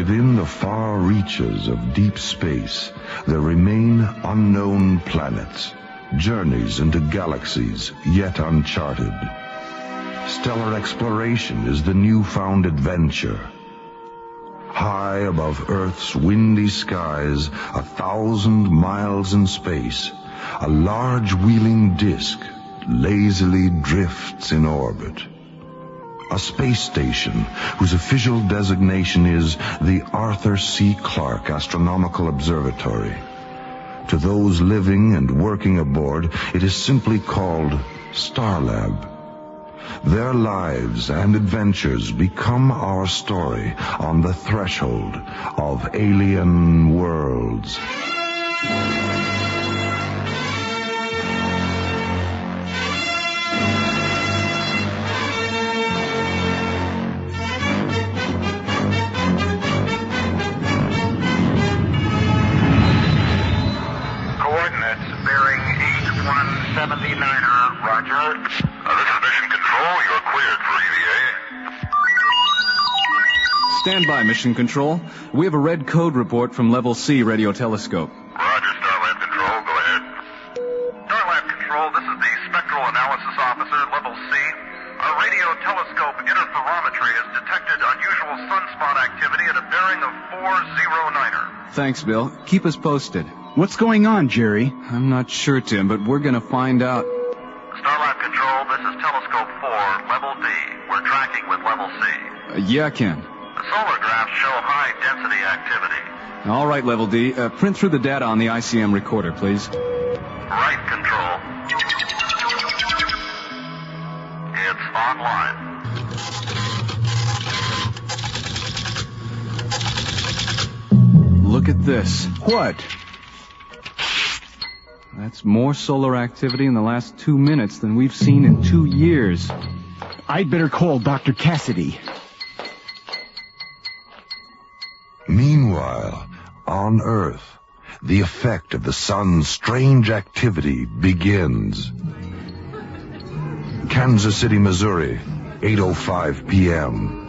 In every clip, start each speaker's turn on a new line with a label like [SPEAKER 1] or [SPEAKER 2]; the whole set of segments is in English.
[SPEAKER 1] Within the far reaches of deep space, there remain unknown planets, journeys into galaxies yet uncharted. Stellar exploration is the newfound adventure. High above Earth's windy skies, 1,000 miles in space, a large wheeling disk lazily drifts in orbit. A space station whose official designation is the Arthur C. Clarke Astronomical Observatory. To those living and working aboard, it is simply called Starlab. Their lives and adventures become our story on the threshold of alien worlds.
[SPEAKER 2] Coordinates bearing 8179er, roger. This is Mission Control. You're cleared for EVA.
[SPEAKER 3] Stand by, Mission Control. We have a red code report from Level C radio telescope.
[SPEAKER 2] Roger, Starlab Control. Go ahead. Starlab Control, this is the Spectral Analysis Officer, Level C. Our radio telescope interferometry has detected unusual sunspot activity at a bearing of 409er.
[SPEAKER 3] Thanks, Bill. Keep us posted.
[SPEAKER 4] What's going on, Jerry?
[SPEAKER 3] I'm not sure, Tim, but we're gonna find out.
[SPEAKER 2] Starlab Control, this is Telescope 4, Level D. We're tracking with Level C.
[SPEAKER 3] Yeah, Ken.
[SPEAKER 2] The solar graphs show high-density activity.
[SPEAKER 3] All right, Level D. Print through the data on the ICM recorder, please.
[SPEAKER 2] Right, Control. It's online.
[SPEAKER 3] Look at this.
[SPEAKER 4] What?
[SPEAKER 3] That's more solar activity in the last 2 minutes than we've seen in 2 years.
[SPEAKER 4] I'd better call Dr. Cassidy.
[SPEAKER 1] Meanwhile, on Earth, the effect of the sun's strange activity begins. Kansas City, Missouri, 8:05 p.m.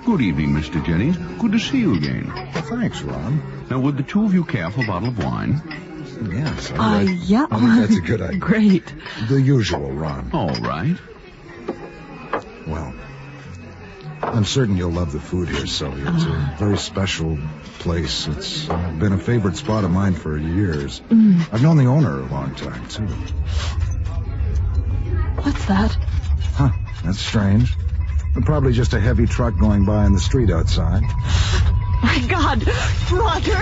[SPEAKER 5] Good evening, Mr. Jennings. Good to see you again.
[SPEAKER 6] Well, thanks, Ron.
[SPEAKER 5] Now, would the two of you care for a bottle of wine?
[SPEAKER 6] Yes,
[SPEAKER 7] yeah.
[SPEAKER 6] I think that's a good idea.
[SPEAKER 7] Great.
[SPEAKER 6] The usual, Ron.
[SPEAKER 5] All right.
[SPEAKER 6] Well, I'm certain you'll love the food here, Sully. It's a very special place. It's been a favorite spot of mine for years. I've known the owner a long time, too.
[SPEAKER 7] What's that?
[SPEAKER 6] Huh, that's strange. Probably just a heavy truck going by in the street outside.
[SPEAKER 7] My God, Roger!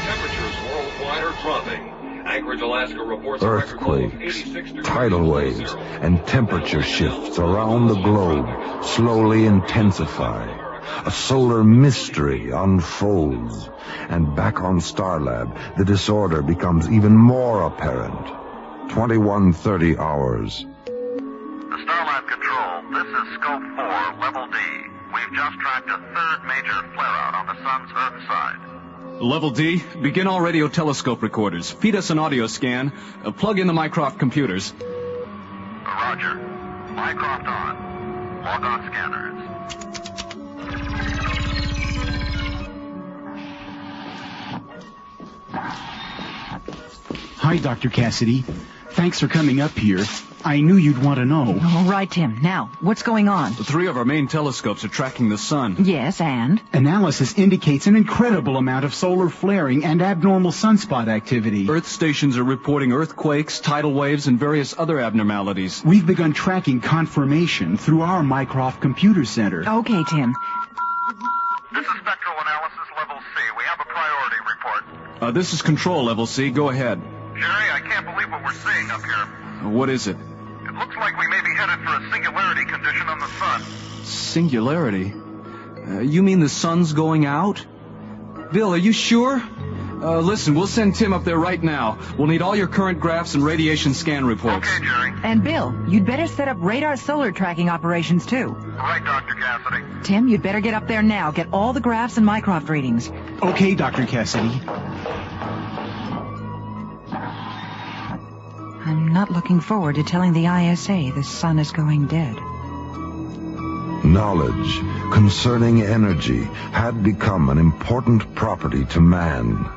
[SPEAKER 8] Temperatures worldwide are dropping. Anchorage, Alaska reports a record low of 86
[SPEAKER 1] Earthquakes,
[SPEAKER 8] degrees
[SPEAKER 1] tidal
[SPEAKER 8] below
[SPEAKER 1] waves,
[SPEAKER 8] zero.
[SPEAKER 1] and temperature shifts around the globe slowly intensify. A solar mystery unfolds, and back on Starlab, the disorder becomes even more apparent. 21:30 hours.
[SPEAKER 2] The Starlab Control, this is Scope 4, Level D. We've just tracked a third major flare-out on the sun's Earth side.
[SPEAKER 3] Level D, begin all radio telescope recorders. Feed us an audio scan. Plug in the Mycroft computers.
[SPEAKER 2] Roger. Mycroft on. Log on scanners.
[SPEAKER 4] Hi, Dr. Cassidy. Thanks for coming up here. I knew you'd want to know.
[SPEAKER 9] All right, Tim. Now, what's going on?
[SPEAKER 3] 3 of our main telescopes are tracking the sun.
[SPEAKER 9] Yes, and?
[SPEAKER 4] Analysis indicates an incredible amount of solar flaring and abnormal sunspot activity.
[SPEAKER 3] Earth stations are reporting earthquakes, tidal waves, and various other abnormalities.
[SPEAKER 4] We've begun tracking confirmation through our Mycroft Computer Center.
[SPEAKER 9] Okay, Tim.
[SPEAKER 2] This is Spectral Analysis Level C. We have a priority report.
[SPEAKER 3] This is Control, Level C. Go ahead.
[SPEAKER 2] Jerry, I can't believe what we're seeing up here.
[SPEAKER 3] What is it?
[SPEAKER 2] It looks like we may be headed for a singularity condition on the sun.
[SPEAKER 3] Singularity? You mean the sun's going out? Bill, are you sure? Listen, we'll send Tim up there right now. We'll need all your current graphs and radiation scan reports.
[SPEAKER 2] Okay, Jerry.
[SPEAKER 9] And Bill, you'd better set up radar solar tracking operations, too.
[SPEAKER 2] Right, Dr. Cassidy.
[SPEAKER 9] Tim, you'd better get up there now. Get all the graphs and Mycroft readings.
[SPEAKER 4] Okay, Dr. Cassidy.
[SPEAKER 9] I'm not looking forward to telling the ISA the sun is going dead.
[SPEAKER 1] Knowledge concerning energy had become an important property to man.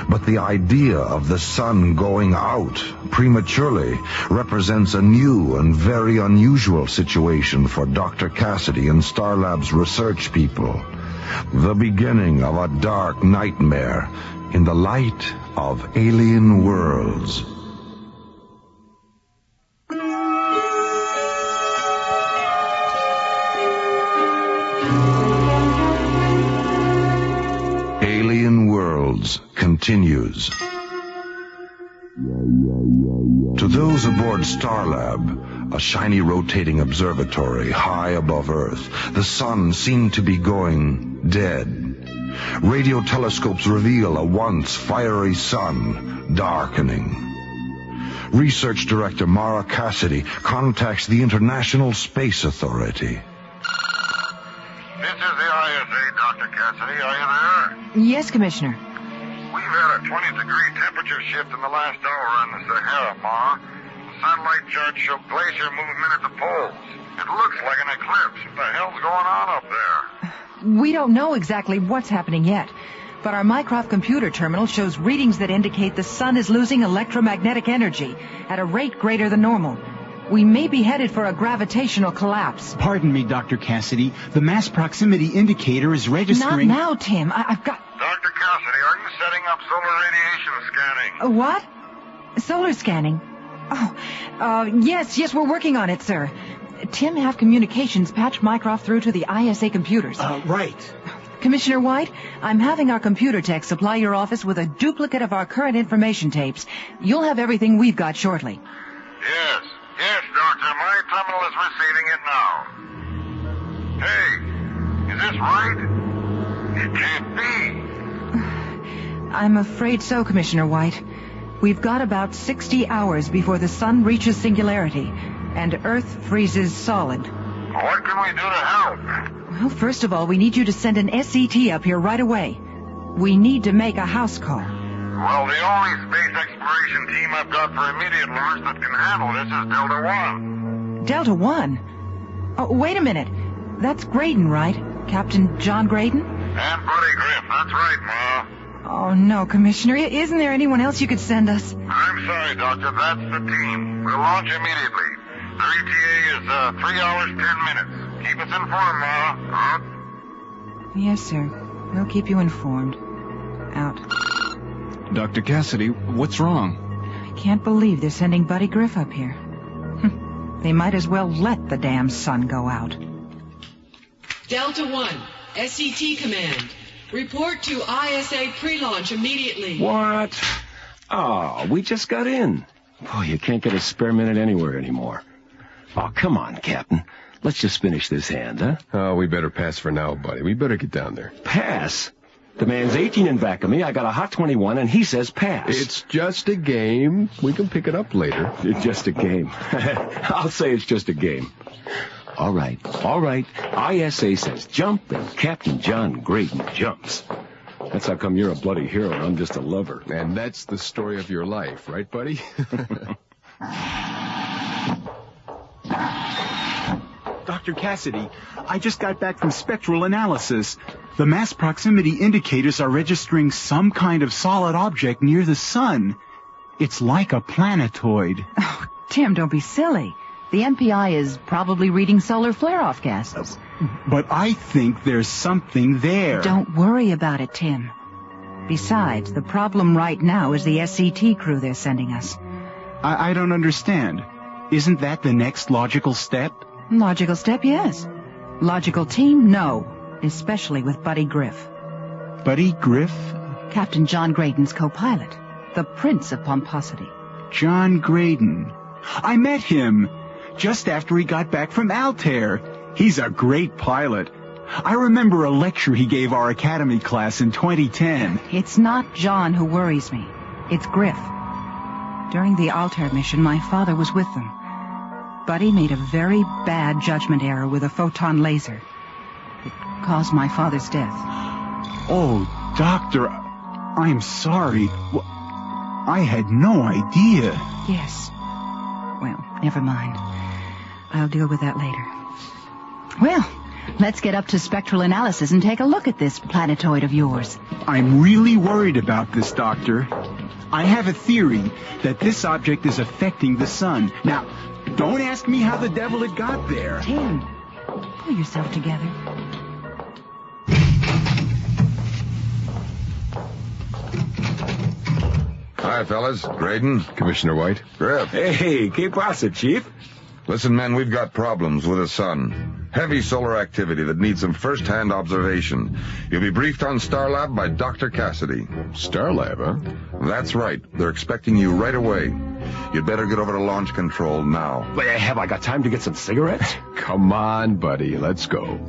[SPEAKER 1] But the idea of the sun going out prematurely represents a new and very unusual situation for Dr. Cassidy and Starlab's research people. The beginning of a dark nightmare in the light of alien worlds. Alien Worlds continues. To those aboard Starlab, a shiny rotating observatory high above Earth, the sun seemed to be going dead. Radio telescopes reveal a once fiery sun darkening. Research Director Mara Cassidy contacts the International Space Authority.
[SPEAKER 2] This is the ISA, Dr. Cassidy. Are you there?
[SPEAKER 9] Yes, Commissioner.
[SPEAKER 2] We've had a 20-degree temperature shift in the last hour in the Sahara, Ma. The satellite charts show glacier movement at the poles. It looks like an eclipse. What the hell's going on up there?
[SPEAKER 9] We don't know exactly what's happening yet, but our Mycroft computer terminal shows readings that indicate the sun is losing electromagnetic energy at a rate greater than normal. We may be headed for a gravitational collapse.
[SPEAKER 4] Pardon me, Dr. Cassidy. The mass proximity indicator is registering...
[SPEAKER 9] Not now, Tim. I've got...
[SPEAKER 2] Dr. Cassidy, are you setting up solar radiation scanning?
[SPEAKER 9] What? Solar scanning? Oh, yes, we're working on it, sir. Tim have communications patch Mycroft through to the ISA computers.
[SPEAKER 4] Right.
[SPEAKER 9] Commissioner White, I'm having our computer tech supply your office with a duplicate of our current information tapes. You'll have everything we've got shortly.
[SPEAKER 2] Yes, Doctor. My terminal is receiving it now. Hey, is this right? It can't be.
[SPEAKER 9] I'm afraid so, Commissioner White. We've got about 60 hours before the sun reaches singularity and Earth freezes solid.
[SPEAKER 2] What can we do to help?
[SPEAKER 9] Well, first of all, we need you to send an SCT up here right away. We need to make a house call.
[SPEAKER 2] Well, the only space exploration team I've got for immediate launch that can handle this is Delta One.
[SPEAKER 9] Delta One? Oh, wait a minute. That's Graydon, right? Captain John Graydon?
[SPEAKER 2] And Buddy Griff, that's right, Ma.
[SPEAKER 9] Oh, no, Commissioner. Isn't there anyone else you could send us?
[SPEAKER 2] I'm sorry, Doctor. That's the team. We'll launch immediately. Their ETA is 3 hours, 10 minutes. Keep us informed, Ma. Out.
[SPEAKER 9] Yes, sir. We'll keep you informed. Out.
[SPEAKER 3] Dr. Cassidy, what's wrong?
[SPEAKER 9] I can't believe they're sending Buddy Griff up here. They might as well let the damn sun go out.
[SPEAKER 10] Delta One, SCT command. Report to ISA pre-launch immediately.
[SPEAKER 11] What? Oh, we just got in. Boy, you can't get a spare minute anywhere anymore. Oh, come on, Captain. Let's just finish this hand, huh?
[SPEAKER 12] Oh, we better pass for now, buddy. We better get down there.
[SPEAKER 11] Pass? The man's 18 in back of me. I got a hot 21, and he says pass.
[SPEAKER 12] It's just a game. We can pick it up later.
[SPEAKER 11] It's just a game. I'll say it's just a game. All right. ISA says jump, and Captain John Graydon jumps. That's how come you're a bloody hero and I'm just a lover.
[SPEAKER 12] And that's the story of your life, right, buddy?
[SPEAKER 4] Dr. Cassidy, I just got back from spectral analysis. The mass proximity indicators are registering some kind of solid object near the sun. It's like a planetoid.
[SPEAKER 9] Oh, Tim, don't be silly. The MPI is probably reading solar flare-off gases.
[SPEAKER 4] But I think there's something there.
[SPEAKER 9] Don't worry about it, Tim. Besides, the problem right now is the SCT crew they're sending us.
[SPEAKER 4] I don't understand. Isn't that the next logical step?
[SPEAKER 9] Logical step, yes. Logical team, no. Especially with Buddy Griff.
[SPEAKER 4] Buddy Griff?
[SPEAKER 9] Captain John Graydon's co-pilot. The Prince of Pomposity.
[SPEAKER 4] John Graydon. I met him just after he got back from Altair. He's a great pilot. I remember a lecture he gave our academy class in 2010.
[SPEAKER 9] It's not John who worries me. It's Griff. During the Altair mission, my father was with them. Buddy made a very bad judgment error with a photon laser. It caused my father's death.
[SPEAKER 4] Oh, Doctor, I'm sorry. I had no idea.
[SPEAKER 9] Yes, Never mind. I'll deal with that later. Well, let's get up to spectral analysis and take a look at this planetoid of yours.
[SPEAKER 4] I'm really worried about this, Doctor. I have a theory that this object is affecting the sun. Now, don't ask me how the devil it got there.
[SPEAKER 9] Tim, pull yourself together.
[SPEAKER 1] Hi, fellas. Graydon.
[SPEAKER 12] Commissioner White.
[SPEAKER 1] Griff.
[SPEAKER 11] Hey, ¿qué pasa, Chief?
[SPEAKER 1] Listen, men, we've got problems with the sun. Heavy solar activity that needs some first-hand observation. You'll be briefed on Starlab by Dr. Cassidy.
[SPEAKER 12] Starlab, huh?
[SPEAKER 1] That's right. They're expecting you right away. You'd better get over to launch control now.
[SPEAKER 11] Wait, have I got time to get some cigarettes?
[SPEAKER 12] Come on, buddy. Let's go.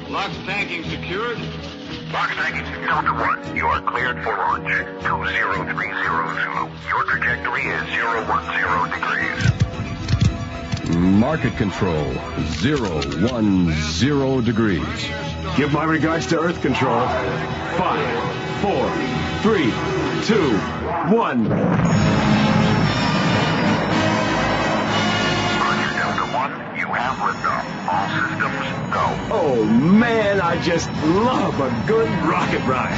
[SPEAKER 8] Lock tanking secured.
[SPEAKER 2] Box tanking Delta 1, you are cleared for launch. 20300 Zulu. Your trajectory is 010 degrees.
[SPEAKER 12] Market control, 010 degrees.
[SPEAKER 11] Give my regards to Earth Control. 5, 4, 3, 2, 1.
[SPEAKER 2] Roger, Delta 1, you have liftoff. All systems go.
[SPEAKER 11] Oh, man, I just love a good rocket ride.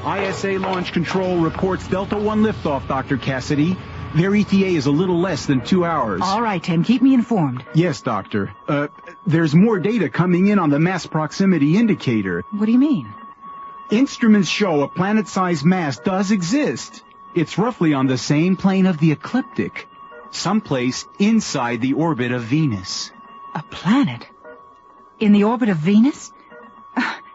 [SPEAKER 4] ISA Launch Control reports Delta 1 liftoff, Dr. Cassidy. Their ETA is a little less than 2 hours.
[SPEAKER 9] All right, Tim, keep me informed.
[SPEAKER 4] Yes, Doctor. There's more data coming in on the mass proximity indicator.
[SPEAKER 9] What do you mean?
[SPEAKER 4] Instruments show a planet-sized mass does exist. It's roughly on the same plane of the ecliptic, someplace inside the orbit of Venus.
[SPEAKER 9] A planet? In the orbit of Venus?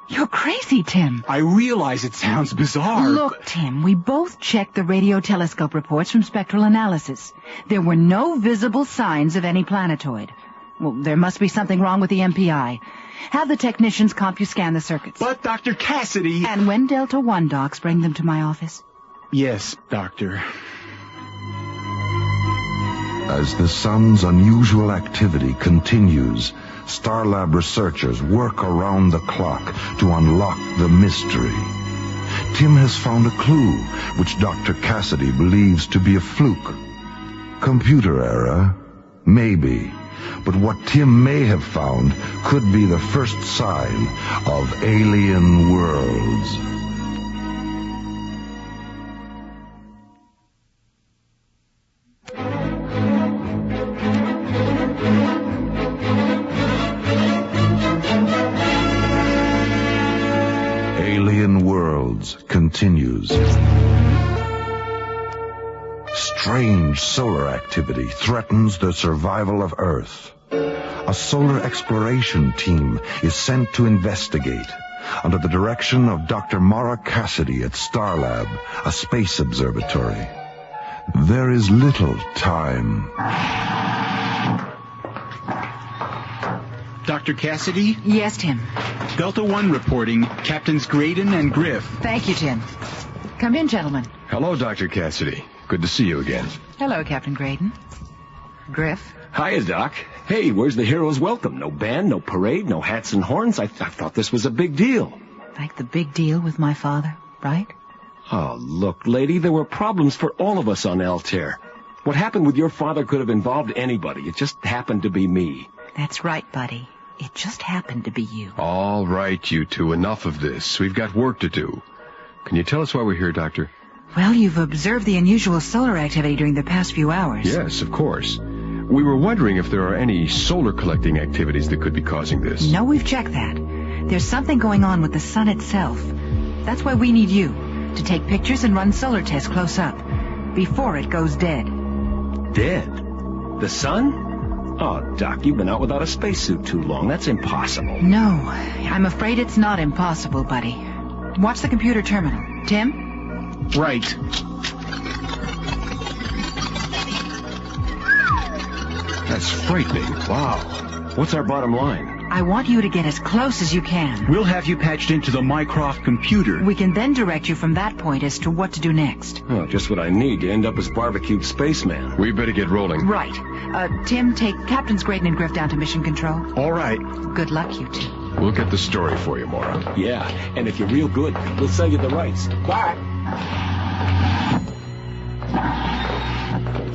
[SPEAKER 9] You're crazy, Tim.
[SPEAKER 4] I realize it sounds bizarre.
[SPEAKER 9] Look, Tim, we both checked the radio telescope reports from spectral analysis. There were no visible signs of any planetoid. Well, there must be something wrong with the MPI. Have the technicians CompuScan the circuits.
[SPEAKER 4] But, Dr. Cassidy...
[SPEAKER 9] And when Delta 1 docs, bring them to my office.
[SPEAKER 4] Yes, Doctor.
[SPEAKER 1] As the sun's unusual activity continues, Starlab researchers work around the clock to unlock the mystery. Tim has found a clue, which Dr. Cassidy believes to be a fluke. Computer error? Maybe. But what Tim may have found could be the first sign of alien worlds. Alien Worlds continues. Strange solar activity threatens the survival of Earth. A solar exploration team is sent to investigate under the direction of Dr. Mara Cassidy at Starlab, a space observatory. There is little time.
[SPEAKER 4] Dr. Cassidy?
[SPEAKER 9] Yes, Tim.
[SPEAKER 4] Delta 1 reporting. Captains Graydon and Griff.
[SPEAKER 9] Thank you, Tim. Come in, gentlemen.
[SPEAKER 12] Hello, Dr. Cassidy. Good to see you again.
[SPEAKER 9] Hello, Captain Graydon. Griff.
[SPEAKER 11] Hiya, Doc. Hey, where's the hero's welcome? No band, no parade, no hats and horns? I thought this was a big deal.
[SPEAKER 9] Like the big deal with my father, right?
[SPEAKER 11] Oh, look, lady, there were problems for all of us on Altair. What happened with your father could have involved anybody. It just happened to be me.
[SPEAKER 9] That's right, buddy. It just happened to be you.
[SPEAKER 12] All right, you two, enough of this. We've got work to do. Can you tell us why we're here, Doctor?
[SPEAKER 9] Well, you've observed the unusual solar activity during the past few hours.
[SPEAKER 12] Yes, of course. We were wondering if there are any solar collecting activities that could be causing this.
[SPEAKER 9] No, we've checked that. There's something going on with the sun itself. That's why we need you, to take pictures and run solar tests close up, before it goes dead.
[SPEAKER 11] Dead? The sun? Oh, Doc, you've been out without a spacesuit too long. That's impossible.
[SPEAKER 9] No, I'm afraid it's not impossible, buddy. Watch the computer terminal. Tim?
[SPEAKER 4] Right.
[SPEAKER 12] That's frightening.
[SPEAKER 11] Wow. What's our bottom line?
[SPEAKER 9] I want you to get as close as you can.
[SPEAKER 4] We'll have you patched into the Mycroft computer.
[SPEAKER 9] We can then direct you from that point as to what to do next.
[SPEAKER 11] Oh, just what I need to end up as barbecued spaceman.
[SPEAKER 12] We better get rolling.
[SPEAKER 9] Right. Tim, take Captains Graydon and Griff down to mission control.
[SPEAKER 4] All right.
[SPEAKER 9] Good luck, you two.
[SPEAKER 12] We'll get the story for you, Mora.
[SPEAKER 11] Yeah, and if you're real good, we'll sell you the rights. Bye.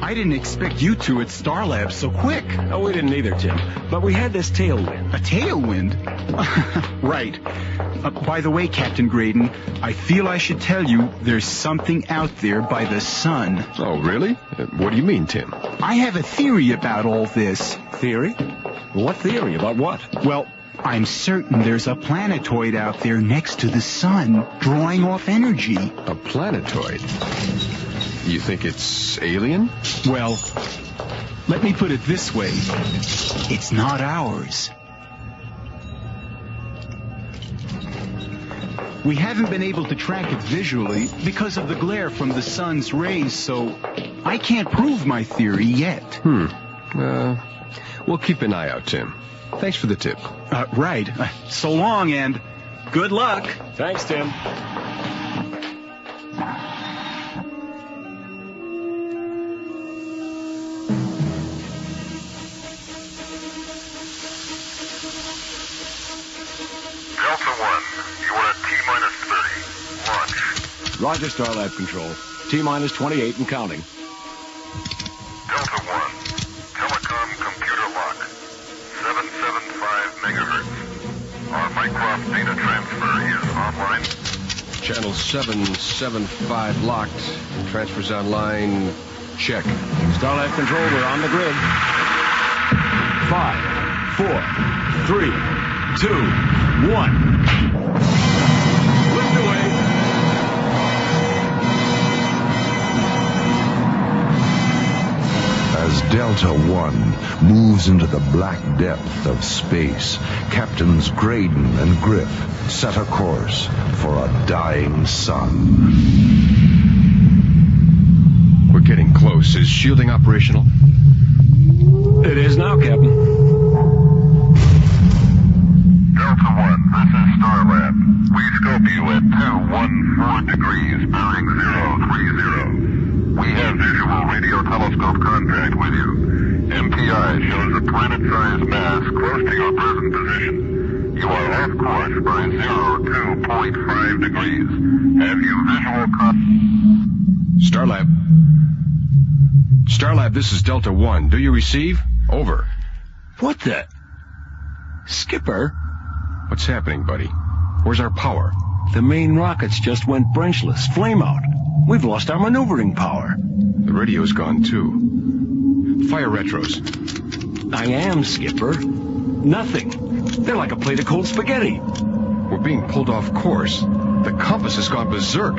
[SPEAKER 4] I didn't expect you two at Star Labs so quick.
[SPEAKER 11] Oh, we didn't either, Tim. But we had this tailwind.
[SPEAKER 4] A tailwind? Right. By the way, Captain Graydon, I feel I should tell you there's something out there by the sun.
[SPEAKER 12] Oh, really? What do you mean, Tim?
[SPEAKER 4] I have a theory about all this.
[SPEAKER 11] Theory? What theory? About what?
[SPEAKER 4] Well, I'm certain there's a planetoid out there next to the sun, drawing off energy.
[SPEAKER 12] A planetoid? You think it's alien?
[SPEAKER 4] Well, let me put it this way. It's not ours. We haven't been able to track it visually because of the glare from the sun's rays, so I can't prove my theory yet.
[SPEAKER 12] We'll keep an eye out, Tim. Thanks for the tip.
[SPEAKER 4] Right. So long, and good luck.
[SPEAKER 11] Thanks, Tim.
[SPEAKER 2] Delta 1, you are at T-minus 30. Launch.
[SPEAKER 11] Roger, Starlab Control. T-minus 28 and counting.
[SPEAKER 2] Delta 1, telecom computer lock. 775 megahertz. Our Mycroft data transfer is online.
[SPEAKER 12] Channel 775 locked. Transfers online. Check.
[SPEAKER 11] Starlab Control, we're on the grid. 5, 4, 3, 2, 1. Lift away.
[SPEAKER 1] As Delta One moves into the black depth of space, Captains Graydon and Griff set a course for a dying sun.
[SPEAKER 12] We're getting close. Is shielding operational?
[SPEAKER 11] It is now, Captain.
[SPEAKER 2] Delta 1, this is Starlab. We scope you at 214 degrees, bearing 030. We have visual radio telescope contact with you. MPI shows a planet-sized mass close to your present position. You are off course by 02.5 degrees. Have you visual
[SPEAKER 12] Starlab. Starlab, this is Delta 1. Do you receive? Over.
[SPEAKER 11] What the? Skipper?
[SPEAKER 12] What's happening, buddy? Where's our power?
[SPEAKER 11] The main rockets just went branchless. Flame out. We've lost our maneuvering power.
[SPEAKER 12] The radio's gone, too. Fire retros.
[SPEAKER 11] I am, Skipper. Nothing. They're like a plate of cold spaghetti.
[SPEAKER 12] We're being pulled off course. The compass has gone berserk.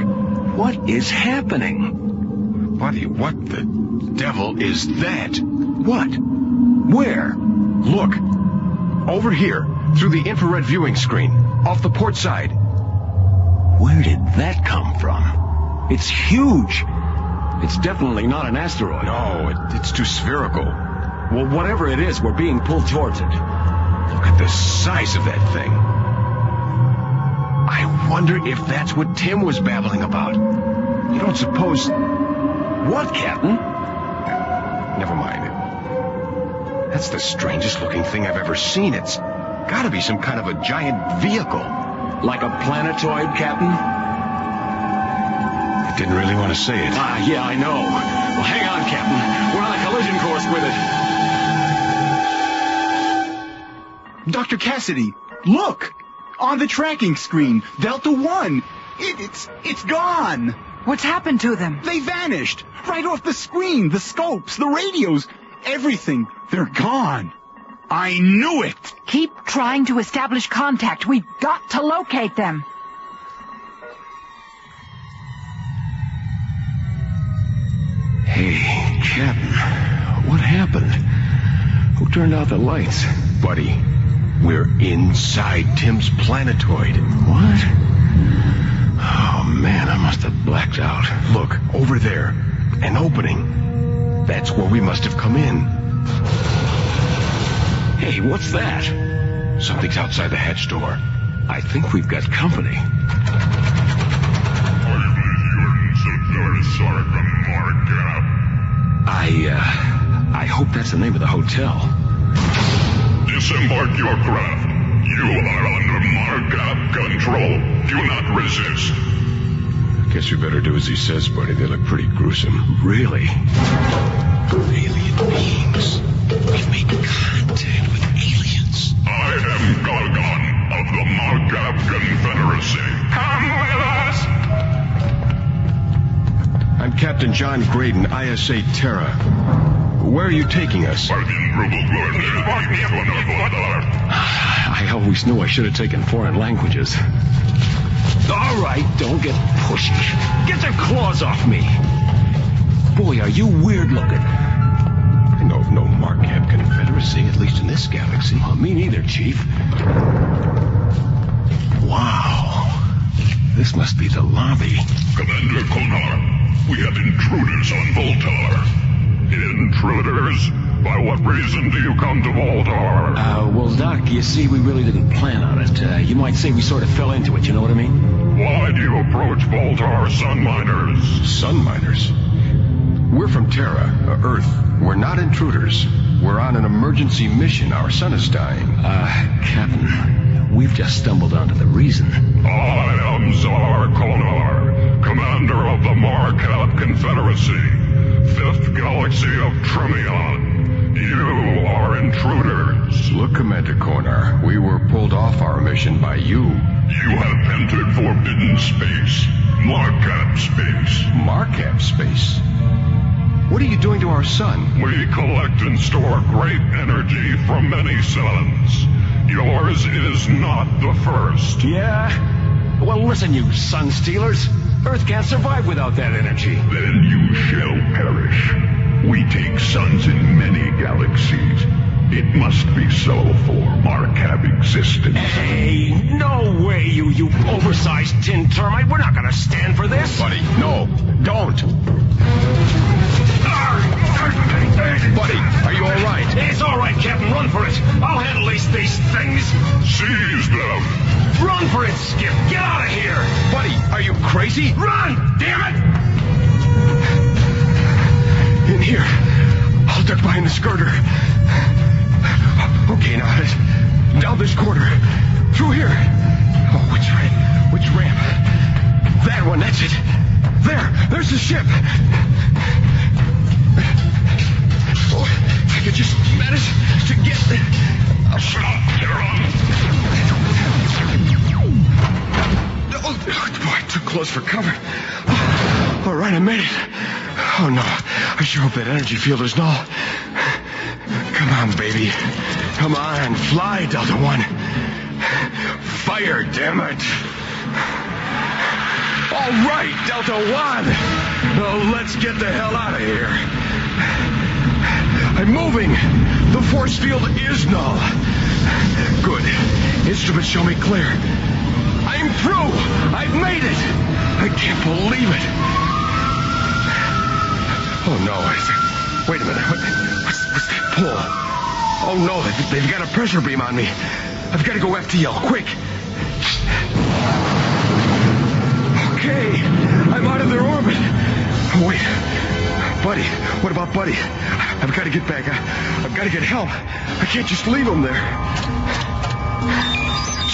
[SPEAKER 11] What is happening?
[SPEAKER 12] Buddy, what the devil is that?
[SPEAKER 11] What? Where?
[SPEAKER 12] Look. Over here, through the infrared viewing screen, off the port side.
[SPEAKER 11] Where did that come from? It's huge. It's definitely not an asteroid.
[SPEAKER 12] No, it's too spherical.
[SPEAKER 11] Well, whatever it is, we're being pulled towards it.
[SPEAKER 12] Look at the size of that thing. I wonder if that's what Tim was babbling about. You don't suppose...
[SPEAKER 11] What, Captain?
[SPEAKER 12] Never mind. That's the strangest looking thing I've ever seen. It's gotta be some kind of a giant vehicle.
[SPEAKER 11] Like a planetoid, Captain?
[SPEAKER 12] I didn't really want to say it.
[SPEAKER 11] Yeah, I know. Well, hang on, Captain. We're on a collision course with it.
[SPEAKER 4] Dr. Cassidy, look! On the tracking screen, Delta 1. It's gone.
[SPEAKER 9] What's happened to them?
[SPEAKER 4] They vanished. Right off the screen, the scopes, the radios, everything. They're gone. I knew it.
[SPEAKER 9] Keep trying to establish contact. We've got to locate them.
[SPEAKER 12] Hey, Captain, what happened? Who turned out the lights? Buddy, we're inside Tim's planetoid.
[SPEAKER 11] What?
[SPEAKER 12] Oh, man, I must have blacked out. Look, over there. An opening. That's where we must have come in.
[SPEAKER 11] Hey, what's that?
[SPEAKER 12] Something's outside the hatch door.
[SPEAKER 11] I think we've got company. I hope that's the name of the hotel.
[SPEAKER 13] Disembark your craft. You are under Markup control. Do not resist.
[SPEAKER 12] Guess we better do as he says, buddy. They look pretty gruesome.
[SPEAKER 11] Really?
[SPEAKER 12] Alien beings. We've made contact with aliens.
[SPEAKER 13] I am Gorgon of the Markup Confederacy. Come with us!
[SPEAKER 12] I'm Captain John Graydon, ISA Terra. Where are you taking us?
[SPEAKER 11] I always knew I should have taken foreign languages. All right, don't get pushy. Get your claws off me. Boy, are you weird looking.
[SPEAKER 12] I know of no Markup Confederacy, at least in this galaxy.
[SPEAKER 11] Well, me neither, Chief. Wow. This must be the lobby.
[SPEAKER 13] Commander Konar, we have intruders on Voltar. Intruders? By what reason do you come to Voltar?
[SPEAKER 11] Well, Doc, you see, we really didn't plan on it. You might say we sort of fell into it, you know what I mean?
[SPEAKER 13] Why do you approach Voltar sun miners?
[SPEAKER 12] Sun miners? We're from Terra, Earth. We're not intruders. We're on an emergency mission. Our sun is dying.
[SPEAKER 11] Captain, we've just stumbled onto the reason.
[SPEAKER 13] I am Tsar Konar, commander of the Markup Confederacy, 5th Galaxy of Tremion. You are intruders.
[SPEAKER 12] Look, Commander Konar, we were pulled off our mission by you.
[SPEAKER 13] You have entered forbidden space. Markup space.
[SPEAKER 12] Markup space? What are you doing to our sun?
[SPEAKER 13] We collect and store great energy from many suns. Yours is not the first.
[SPEAKER 11] Yeah? Well, listen, you sun stealers. Earth can't survive without that energy.
[SPEAKER 13] Then you shall perish. We take suns in many galaxies. It must be so for Markup existence.
[SPEAKER 11] Hey, no way, you oversized tin termite. We're not gonna stand for this.
[SPEAKER 12] Buddy, no, don't. Buddy, are you all right?
[SPEAKER 11] It's all right, Captain. Run for it. I'll handle these things.
[SPEAKER 13] Seize them.
[SPEAKER 11] Run for it, Skip. Get out of here.
[SPEAKER 12] Buddy, are you crazy?
[SPEAKER 11] Run! Damn it!
[SPEAKER 12] In here. I'll duck behind the skirter. Okay, now down this corridor. Through here. Oh, which ramp? That one, that's it. There's the ship. Oh, if I could just manage to get... Oh, boy, too close for cover. All right, I made it. Oh, no. I sure hope that energy field is null. Come on, baby. Come on, fly, Delta One. Fire, damn it. All right, Delta One. Well, let's get the hell out of here. I'm moving. The force field is null. Good. Instruments show me clear. I'm through. I've made it. I can't believe it. Oh, no. Wait a minute. What's that pull? Oh, no. They've got a pressure beam on me. I've got to go FTL. Quick. Okay. I'm out of their orbit. Oh, wait. Buddy. What about Buddy? I've got to get back. I've got to get help. I can't just leave him there.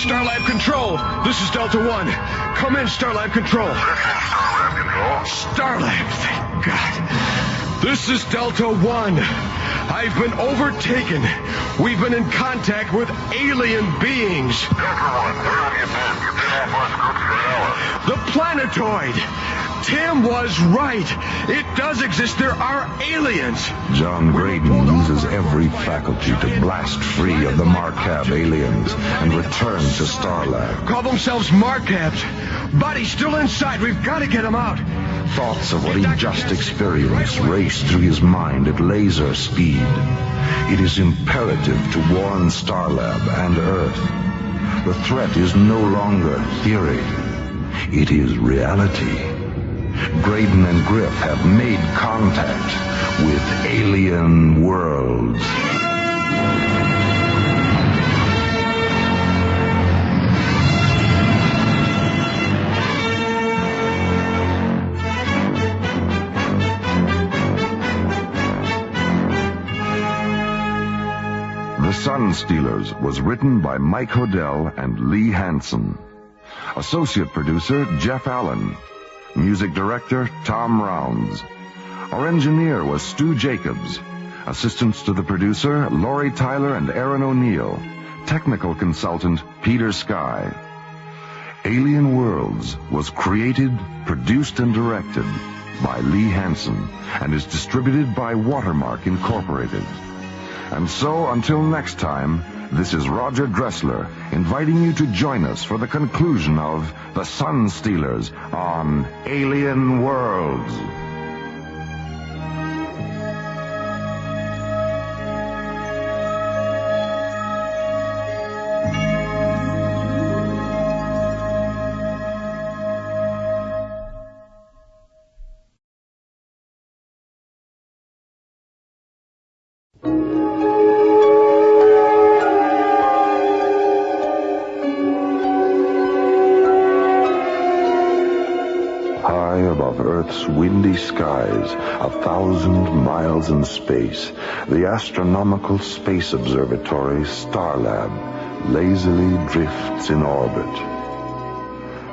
[SPEAKER 12] Starlab Control. This is Delta One. Come in, Starlab Control.
[SPEAKER 13] Starlab Control.
[SPEAKER 12] Starlab, thank God. This is Delta One. I've been overtaken. We've been in contact with alien beings.
[SPEAKER 13] Delta One, where have you been? You've been off our scope for an hour.
[SPEAKER 12] The planetoid. Tim was right. It does exist. There are aliens.
[SPEAKER 1] John Graydon uses every faculty to blast free of the Markup aliens and return to Starlab.
[SPEAKER 12] Call themselves Markabs. Buddy's still inside. We've got to get him out.
[SPEAKER 1] Thoughts of what he just experienced race through his mind at laser speed. It is imperative to warn Starlab and Earth. The threat is no longer theory. It is reality. Graydon and Griff have made contact with alien worlds. The Sun Stealers was written by Mike Hodel and Lee Hansen. Associate producer, Jeff Allen. Music director, Tom Rounds. Our engineer was Stu Jacobs. Assistants to the producer, Laurie Tyler and Aaron O'Neill. Technical consultant, Peter Sky. Alien Worlds was created, produced, and directed by Lee Hansen and is distributed by Watermark Incorporated. And so, until next time, this is Roger Dressler inviting you to join us for the conclusion of The Sun Stealers on Alien Worlds. Windy skies, 1,000 miles in space, the astronomical space observatory Starlab lazily drifts in orbit.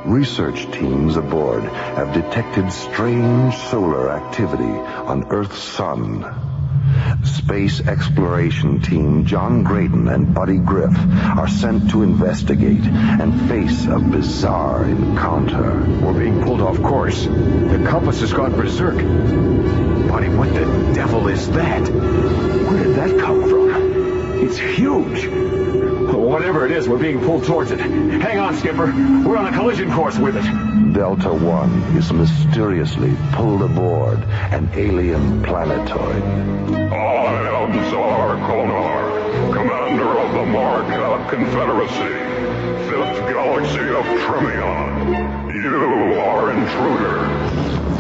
[SPEAKER 1] Research teams aboard have detected strange solar activity on Earth's sun. Space exploration team John Graydon and Buddy Griff are sent to investigate and face a bizarre encounter.
[SPEAKER 11] We're being pulled off course. The compass has gone berserk. Buddy, what the devil is that? Where did that come from? It's huge. Whatever it is, we're being pulled towards it. Hang on, Skipper. We're on a collision course with it.
[SPEAKER 1] Delta One is mysteriously pulled aboard an alien planetoid.
[SPEAKER 13] I am Tsar Konar, commander of the Markab Confederacy, 5th galaxy of Tremion. You are intruder.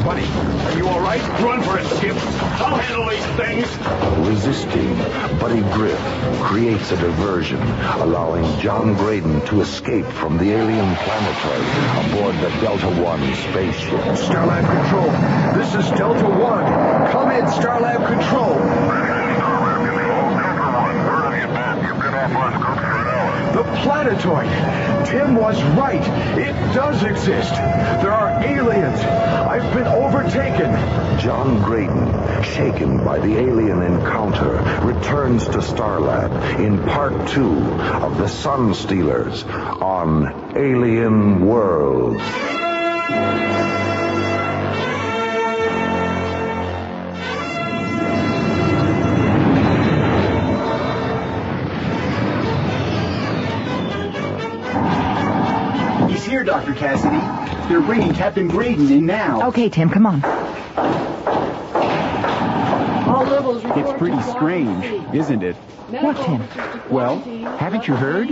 [SPEAKER 11] Buddy, are you all right? Run for it, Skip. I'll handle these things.
[SPEAKER 1] Resisting, Buddy Griff creates a diversion, allowing John Graydon to escape from the alien planetoid aboard the Delta One spaceship.
[SPEAKER 11] Starlab Control, this is Delta One. Come in, Starlab Control. The planetoid. Tim was right. It does exist. There are aliens. I've been overtaken.
[SPEAKER 1] John Graydon, shaken by the alien encounter, returns to Starlab in part 2 of The Sun Stealers on Alien Worlds.
[SPEAKER 4] Here, Dr. Cassidy. They're bringing Captain Graydon in now.
[SPEAKER 9] Okay, Tim, come on.
[SPEAKER 10] All levels report.
[SPEAKER 4] It's pretty strange, isn't it?
[SPEAKER 9] What, Tim?
[SPEAKER 4] Well, haven't you heard?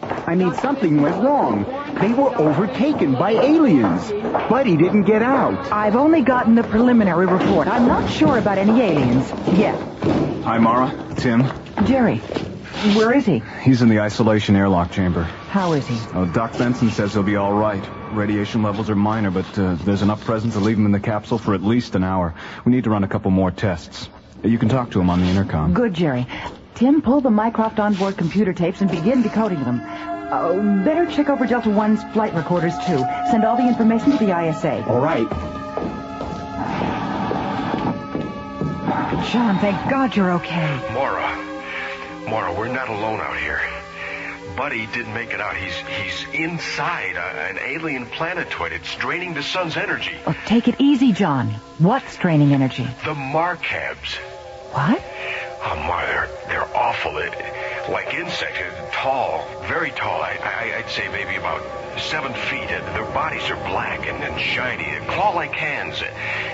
[SPEAKER 4] I mean, something went wrong. They were overtaken by aliens. Buddy didn't get out.
[SPEAKER 9] I've only gotten the preliminary report. I'm not sure about any aliens yet.
[SPEAKER 3] Hi, Mara. Tim.
[SPEAKER 9] Jerry, where is he?
[SPEAKER 3] He's in the isolation airlock chamber.
[SPEAKER 9] How is he?
[SPEAKER 3] Oh, Doc Benson says he'll be all right. Radiation levels are minor, but there's enough present to leave him in the capsule for at least an hour. We need to run a couple more tests. You can talk to him on the intercom.
[SPEAKER 9] Good, Jerry. Tim, pull the Mycroft onboard computer tapes and begin decoding them. Better check over Delta One's flight recorders, too. Send all the information to the ISA.
[SPEAKER 4] All right.
[SPEAKER 9] John, thank God you're okay.
[SPEAKER 12] Mara, we're not alone out here. Buddy didn't make it out. He's inside an alien planetoid. It's draining the sun's energy.
[SPEAKER 9] Oh, take it easy, John. What's draining energy?
[SPEAKER 12] The Markabs.
[SPEAKER 9] What?
[SPEAKER 12] Oh, Mara, they're awful. Like insects, tall, very tall. I'd say maybe about 7 feet. Their bodies are black and shiny, claw-like hands,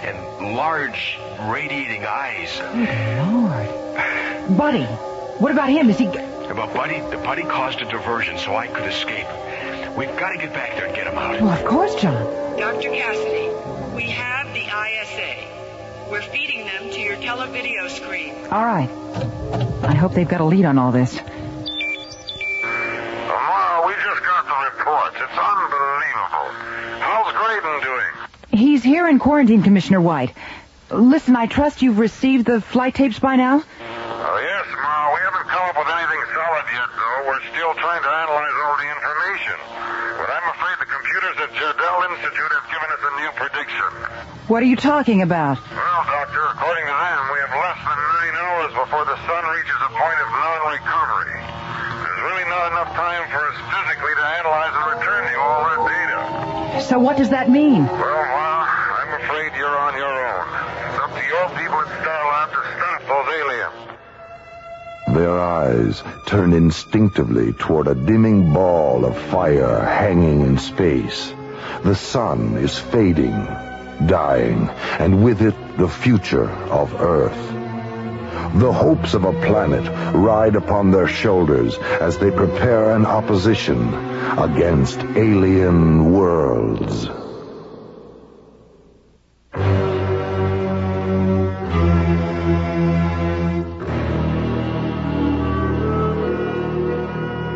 [SPEAKER 12] and large, radiating eyes.
[SPEAKER 9] Good Lord. Buddy, what about him? Is he...
[SPEAKER 12] But Buddy caused a diversion so I could escape. We've got to get back there and get him out.
[SPEAKER 9] Well, of course, John.
[SPEAKER 10] Dr. Cassidy, we have the ISA. We're feeding them to your televideo screen.
[SPEAKER 9] All right. I hope they've got a lead on all this.
[SPEAKER 2] We just got the reports. It's unbelievable. How's Graydon doing?
[SPEAKER 9] He's here in quarantine, Commissioner White. Listen, I trust you've received the flight tapes by now?
[SPEAKER 2] Yes, Ma. We haven't come up with anything solid yet, though. We're still trying to analyze all the information. But I'm afraid the computers at Jardel Institute have given us a new prediction.
[SPEAKER 9] What are you talking about?
[SPEAKER 2] Well, Doctor, according to them, we have less than 9 hours before the sun reaches a point of non-recovery. There's really not enough time for us physically to analyze and return you all that data.
[SPEAKER 9] So what does that mean?
[SPEAKER 2] Well, Ma, I'm afraid you're on your own. It's up to your people at Starlab to stop those aliens.
[SPEAKER 1] Their eyes turn instinctively toward a dimming ball of fire hanging in space. The sun is fading, dying, and with it the future of Earth. The hopes of a planet ride upon their shoulders as they prepare an opposition against alien worlds.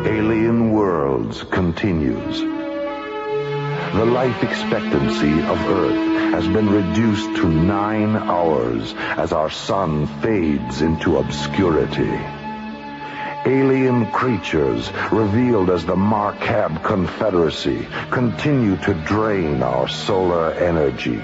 [SPEAKER 1] Alien Worlds continues. The life expectancy of Earth has been reduced to 9 hours as our sun fades into obscurity. Alien creatures, revealed as the Marcab Confederacy, continue to drain our solar energy.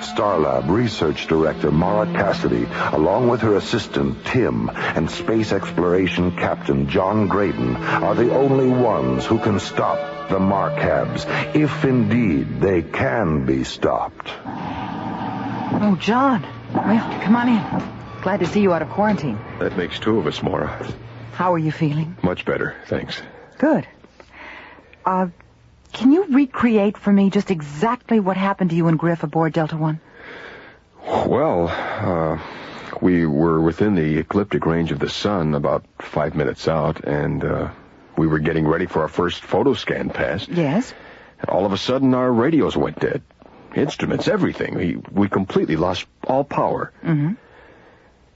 [SPEAKER 1] Starlab Research Director Mara Cassidy, along with her assistant Tim and Space Exploration Captain John Graydon, are the only ones who can stop the Marcabs, if indeed they can be stopped.
[SPEAKER 9] Oh, John. Well, come on in. Glad to see you out of quarantine.
[SPEAKER 12] That makes 2 of us, Mara.
[SPEAKER 9] How are you feeling?
[SPEAKER 12] Much better, thanks.
[SPEAKER 9] Good. Can you recreate for me just exactly what happened to you and Griff aboard Delta One?
[SPEAKER 12] Well, we were within the ecliptic range of the sun about 5 minutes out, and we were getting ready for our first photo scan pass.
[SPEAKER 9] Yes?
[SPEAKER 12] And all of a sudden, our radios went dead. Instruments, everything. We completely lost all power.
[SPEAKER 9] Mm-hmm.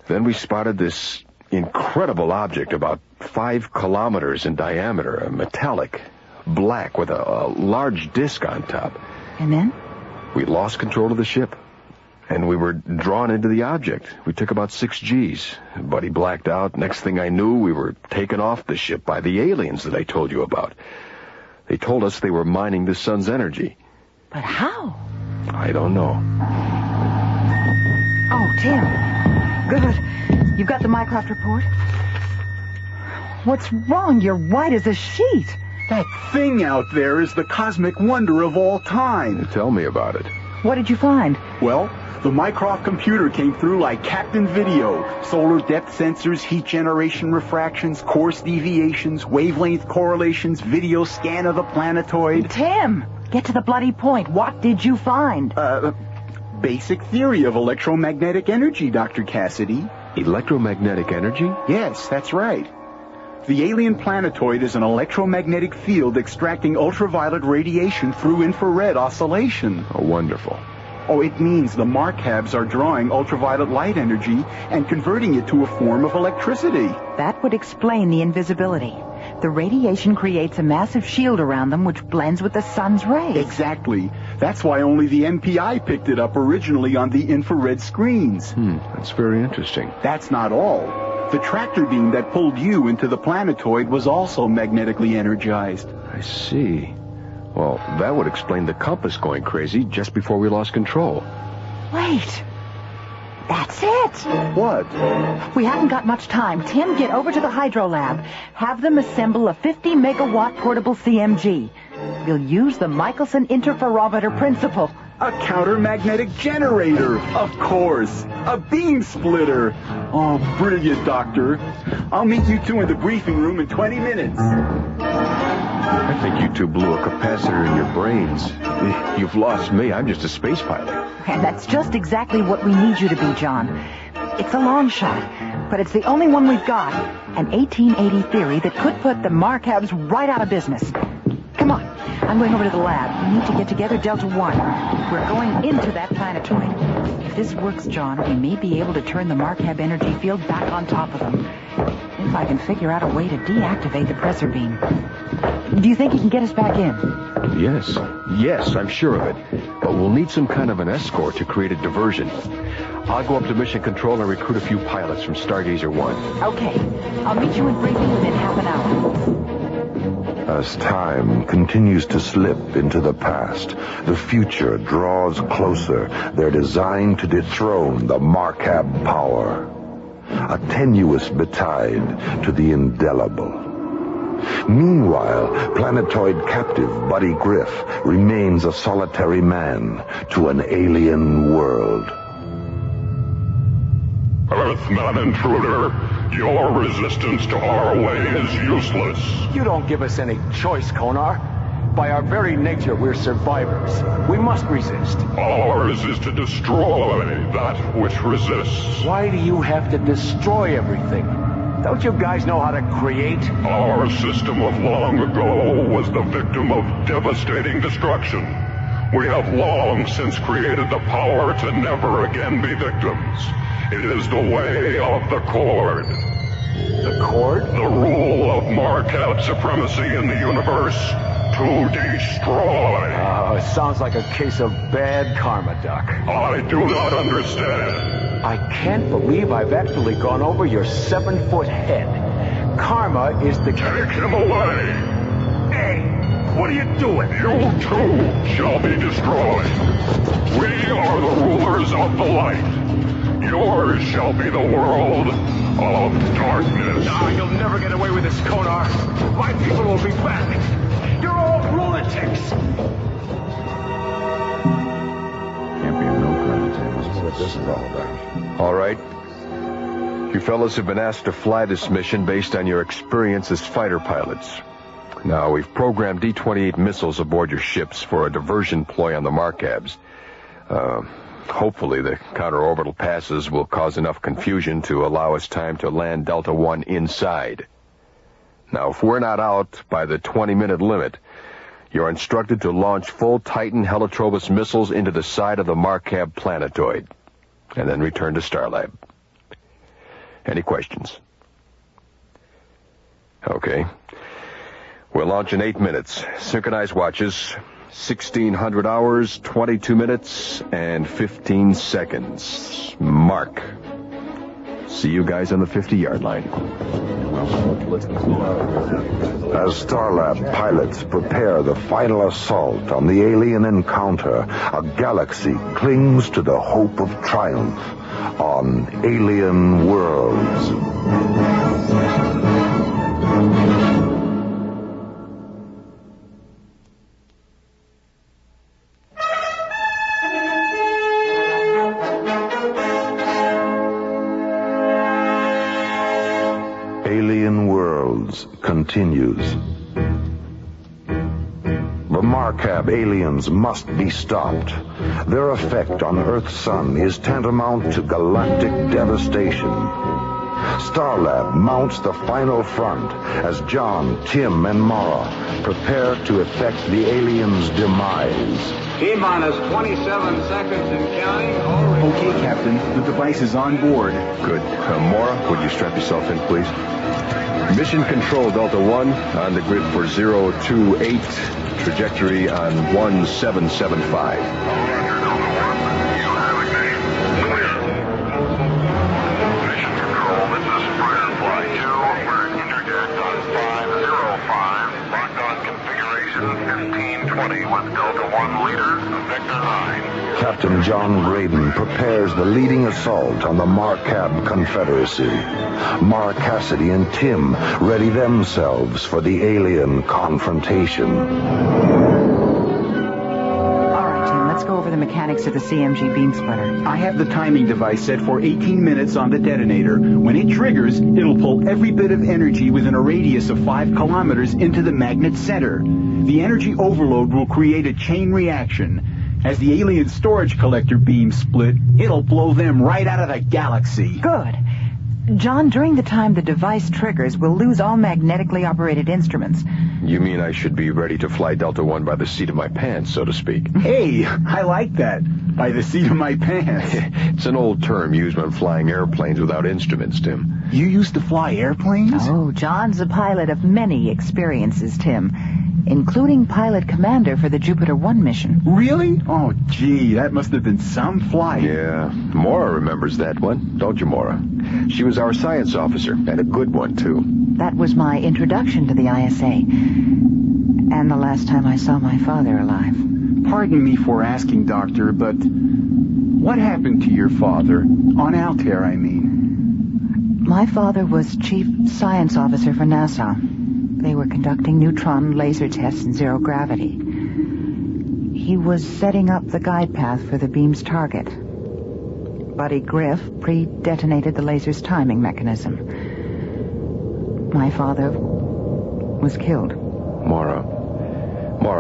[SPEAKER 12] Then we spotted this incredible object about 5 kilometers in diameter, a metallic, black with a large disc on top.
[SPEAKER 9] And then?
[SPEAKER 12] We lost control of the ship, and we were drawn into the object. We took about 6 Gs. Buddy blacked out. Next thing I knew, we were taken off the ship by the aliens that I told you about. They told us they were mining the sun's energy.
[SPEAKER 9] But how?
[SPEAKER 12] I don't know.
[SPEAKER 9] Oh, Tim. Good. You've got the Mycroft report? What's wrong? You're white as a sheet.
[SPEAKER 4] That thing out there is the cosmic wonder of all time.
[SPEAKER 12] Tell me about it.
[SPEAKER 9] What did you find?
[SPEAKER 4] Well, the Mycroft computer came through like Captain Video. Solar depth sensors, heat generation refractions, course deviations, wavelength correlations, video scan of the planetoid.
[SPEAKER 9] Tim, get to the bloody point. What did you find?
[SPEAKER 4] Basic theory of electromagnetic energy, Dr. Cassidy.
[SPEAKER 12] Electromagnetic energy?
[SPEAKER 4] Yes, that's right. The alien planetoid is an electromagnetic field extracting ultraviolet radiation through infrared oscillation.
[SPEAKER 12] Oh, wonderful.
[SPEAKER 4] Oh, it means the Marcabs are drawing ultraviolet light energy and converting it to a form of electricity.
[SPEAKER 9] That would explain the invisibility. The radiation creates a massive shield around them which blends with the sun's rays.
[SPEAKER 4] Exactly. That's why only the MPI picked it up originally on the infrared screens.
[SPEAKER 12] That's very interesting.
[SPEAKER 4] That's not all. The tractor beam that pulled you into the planetoid was also magnetically energized.
[SPEAKER 12] I see. Well, that would explain the compass going crazy just before we lost control.
[SPEAKER 9] Wait. That's it.
[SPEAKER 4] What?
[SPEAKER 9] We haven't got much time. Tim, get over to the hydro lab. Have them assemble a 50-megawatt portable CMG. We'll use the Michelson interferometer principle.
[SPEAKER 4] A counter-magnetic generator, of course. A beam splitter. Oh, brilliant, Doctor. I'll meet you two in the briefing room in 20 minutes.
[SPEAKER 12] I think you two blew a capacitor in your brains. You've lost me. I'm just a space pilot.
[SPEAKER 9] And that's just exactly what we need you to be, John. It's a long shot, but it's the only one we've got. An 1880 theory that could put the Marcabs right out of business. Come on. I'm going over to the lab. We need to get together Delta One. We're going into that planetoid. If this works, John, we may be able to turn the Marcab energy field back on top of them. If I can figure out a way to deactivate the pressor beam. Do you think you can get us back in?
[SPEAKER 12] Yes, I'm sure of it. But we'll need some kind of an escort to create a diversion.
[SPEAKER 11] I'll go up to Mission Control and recruit a few pilots from Stargazer 1.
[SPEAKER 9] Okay. I'll meet you in briefing within half an hour.
[SPEAKER 1] As time continues to slip into the past, the future draws closer. They're designed to dethrone the Markab power. A tenuous betide to the indelible. Meanwhile, planetoid captive Buddy Griff remains a solitary man to an alien world.
[SPEAKER 13] Earthman intruder, your resistance to our way is useless.
[SPEAKER 11] You don't give us any choice, Konar. By our very nature, we're survivors. We must resist.
[SPEAKER 13] Ours is to destroy that which resists.
[SPEAKER 11] Why do you have to destroy everything? Don't you guys know how to create?
[SPEAKER 13] Our system of long ago was the victim of devastating destruction. We have long since created the power to never again be victims. It is the way of the Cord.
[SPEAKER 11] The Cord?
[SPEAKER 13] The rule of Markab supremacy in the universe to destroy.
[SPEAKER 11] It sounds like a case of bad karma, Doc.
[SPEAKER 13] I do not understand.
[SPEAKER 11] I can't believe I've actually gone over your 7-foot head. Karma is the...
[SPEAKER 13] Take him away!
[SPEAKER 11] Hey, what are you doing?
[SPEAKER 13] You too shall be destroyed. We are the rulers of the light. Yours shall be the world of darkness.
[SPEAKER 11] No, you'll never get away with this, Konar. My people will be back. You're all lunatics.
[SPEAKER 5] Can't be a milk run.
[SPEAKER 6] That's what this is all about.
[SPEAKER 14] All right. You fellas have been asked to fly this mission based on your experience as fighter pilots. Now, we've programmed D-28 missiles aboard your ships for a diversion ploy on the Markabs. Hopefully the counter-orbital passes will cause enough confusion to allow us time to land Delta One inside. Now, if we're not out by the 20-minute limit, you're instructed to launch full Titan Helitrobus missiles into the side of the Markab planetoid, and then return to Starlab. Any questions? Okay. We'll launch in 8 minutes. Synchronized watches. 1,600 hours, 22 minutes, and 15 seconds. Mark. See you guys on the 50-yard line.
[SPEAKER 1] As Starlab pilots prepare the final assault on the alien encounter, a galaxy clings to the hope of triumph on alien worlds. Alien Worlds continues. The Markab aliens must be stopped. Their effect on Earth's sun is tantamount to galactic devastation. Starlab mounts the final front as John, Tim, and Mara prepare to effect the aliens' demise.
[SPEAKER 15] T-minus 27 seconds and counting.
[SPEAKER 4] Okay, Captain. The device is on board.
[SPEAKER 14] Good. Mara, would you strap yourself in, please? Mission Control, Delta One, on the grid for 028, trajectory on 1775.
[SPEAKER 1] Captain John Graydon prepares the leading assault on the Markab Confederacy. Mara Cassidy and Tim ready themselves for the alien confrontation.
[SPEAKER 9] All right, Tim, let's go over the mechanics of the CMG beam splitter.
[SPEAKER 4] I have the timing device set for 18 minutes on the detonator. When it triggers, it'll pull every bit of energy within a radius of 5 kilometers into the magnet center. The energy overload will create a chain reaction. As the alien storage collector beams split, it'll blow them right out of the galaxy.
[SPEAKER 9] Good. John, during the time the device triggers, we'll lose all magnetically operated instruments.
[SPEAKER 14] You mean I should be ready to fly Delta One by the seat of my pants, so to speak?
[SPEAKER 4] Hey, I like that. By the seat of my pants.
[SPEAKER 14] It's an old term used when flying airplanes without instruments, Tim.
[SPEAKER 4] You used to fly airplanes?
[SPEAKER 9] Oh, John's a pilot of many experiences, Tim. including pilot commander for the Jupiter 1 mission.
[SPEAKER 4] Really? Oh, gee, that must have been some flight.
[SPEAKER 14] Yeah, Maura remembers that one, don't you, Maura? She was our science officer, and a good one, too.
[SPEAKER 9] That was my introduction to the ISA, and the last time I saw my father alive.
[SPEAKER 4] Pardon me for asking, Doctor, but what happened to your father? On Altair, I mean.
[SPEAKER 9] My father was chief science officer for NASA. They were conducting neutron laser tests in zero gravity. He was setting up the guide path for the beam's target. Buddy Griff pre-detonated the laser's timing mechanism. My father was killed.
[SPEAKER 14] Maura,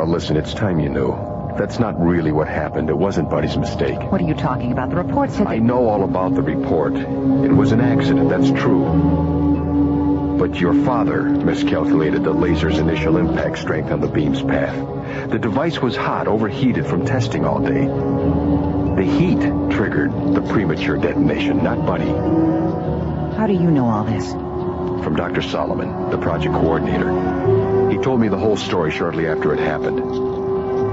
[SPEAKER 14] listen, it's time you knew. That's not really what happened. It wasn't Buddy's mistake.
[SPEAKER 9] What are you talking about? The report said that...
[SPEAKER 14] I know all about the report. It was an accident, that's true. But your father miscalculated the laser's initial impact strength on the beam's path. The device was hot, overheated from testing all day. The heat triggered the premature detonation, not Buddy.
[SPEAKER 9] How do you know all this?
[SPEAKER 14] From Dr. Solomon, the project coordinator. He told me the whole story shortly after it happened.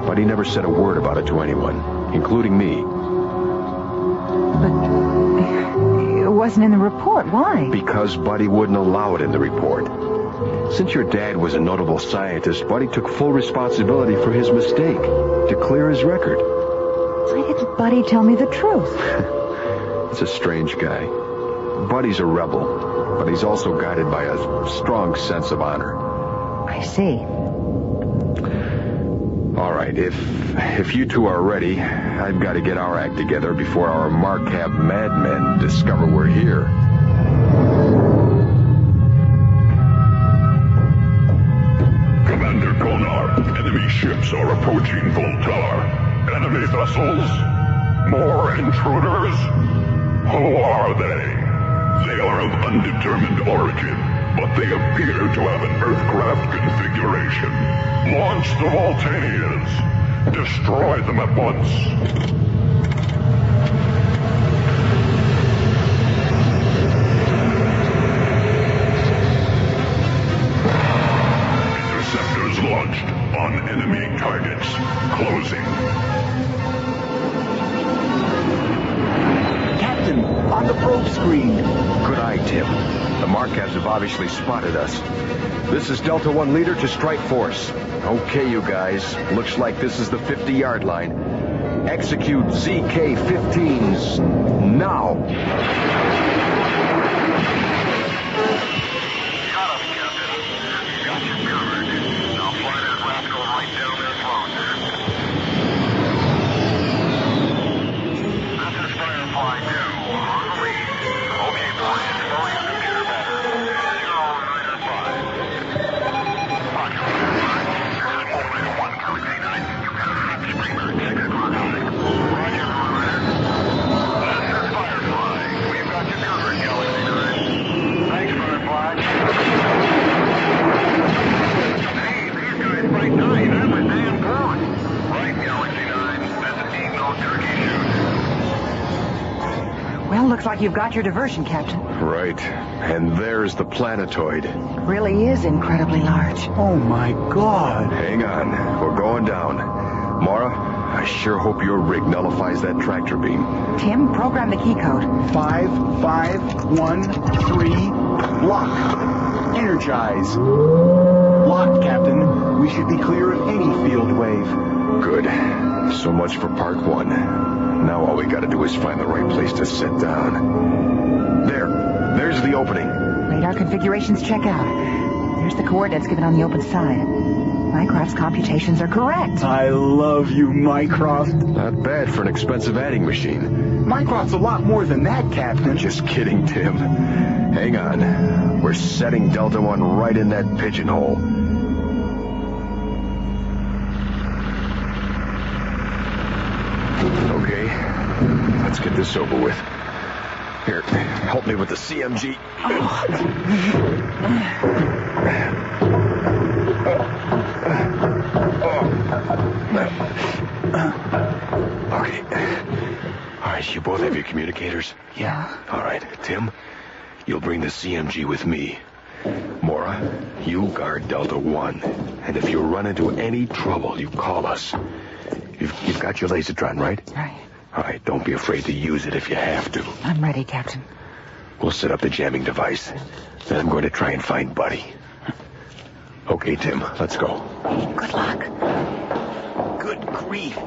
[SPEAKER 14] But he never said a word about it to anyone, including me.
[SPEAKER 9] But it wasn't in the report. Why?
[SPEAKER 14] Because Buddy wouldn't allow it in the report. Since your dad was a notable scientist, Buddy took full responsibility for his mistake, to clear his record.
[SPEAKER 9] Why didn't Buddy tell me the truth?
[SPEAKER 14] He's a strange guy. Buddy's a rebel, but he's also guided by a strong sense of honor.
[SPEAKER 9] I see.
[SPEAKER 14] All right, if you two are ready, I've got to get our act together before our Marcab madmen discover we're here.
[SPEAKER 13] Commander Konar, enemy ships are approaching Voltar. Enemy vessels? More intruders? Who are they? They are of undetermined origin, but they appear to have an Earthcraft configuration. Launch the Voltanians. Destroy them at once. Interceptors launched on enemy targets. Closing.
[SPEAKER 4] Captain, on the probe screen.
[SPEAKER 14] Good eye, Tim. The Marcabs have obviously spotted us. This is Delta 1 leader to strike force. Okay, you guys. Looks like this is the 50-yard line. Execute ZK-15s now.
[SPEAKER 2] Got us, Captain. Got you covered. Now fly that rascal right down their throats. This is Firefly 2. On the lead. Okay, boys. Slow your computer pattern. 0905. Roger. Operator 1, Galaxy 9. You got a hot screamer. 6 o'clock high. Roger, Roger. This is Firefly. We've got you covered, Galaxy 9. Thanks, Firefly. Hey, these guys right now. That was damn good. Right, Galaxy 9. That's a deep no turkey shoot.
[SPEAKER 9] Well, looks like you've got your diversion, Captain.
[SPEAKER 14] Right. And there's the planetoid.
[SPEAKER 9] Really is incredibly large.
[SPEAKER 4] Oh, my God.
[SPEAKER 14] Hang on. We're going down. Maura, I sure hope your rig nullifies that tractor beam.
[SPEAKER 9] Tim, program the key code.
[SPEAKER 4] 5513. Lock. Energize. Locked, Captain. We should be clear of any field wave.
[SPEAKER 14] Good. So much for part 1. Now all we gotta do is find the right place to sit down. There's the opening.
[SPEAKER 9] Radar configurations check out. There's the coordinates given on the open side. Mycroft's computations are correct.
[SPEAKER 4] I love you, Mycroft.
[SPEAKER 14] Not bad for an expensive adding machine.
[SPEAKER 4] Mycroft's a lot more than that, Captain.
[SPEAKER 14] Just kidding, Tim. Hang on. We're setting Delta 1 right in that pigeonhole. Okay, let's get this over with. Here, help me with the CMG. Okay. All right, you both have your communicators?
[SPEAKER 4] Yeah.
[SPEAKER 14] All right, Tim, you'll bring the CMG with me. Mora, you guard Delta One. And if you run into any trouble, you call us. You've got your lasertron, right?
[SPEAKER 9] Right.
[SPEAKER 14] All right, don't be afraid to use it if you have to.
[SPEAKER 9] I'm ready, Captain.
[SPEAKER 14] We'll set up the jamming device. Then I'm going to try and find Buddy. Okay, Tim, let's go.
[SPEAKER 9] Good luck.
[SPEAKER 4] Good grief.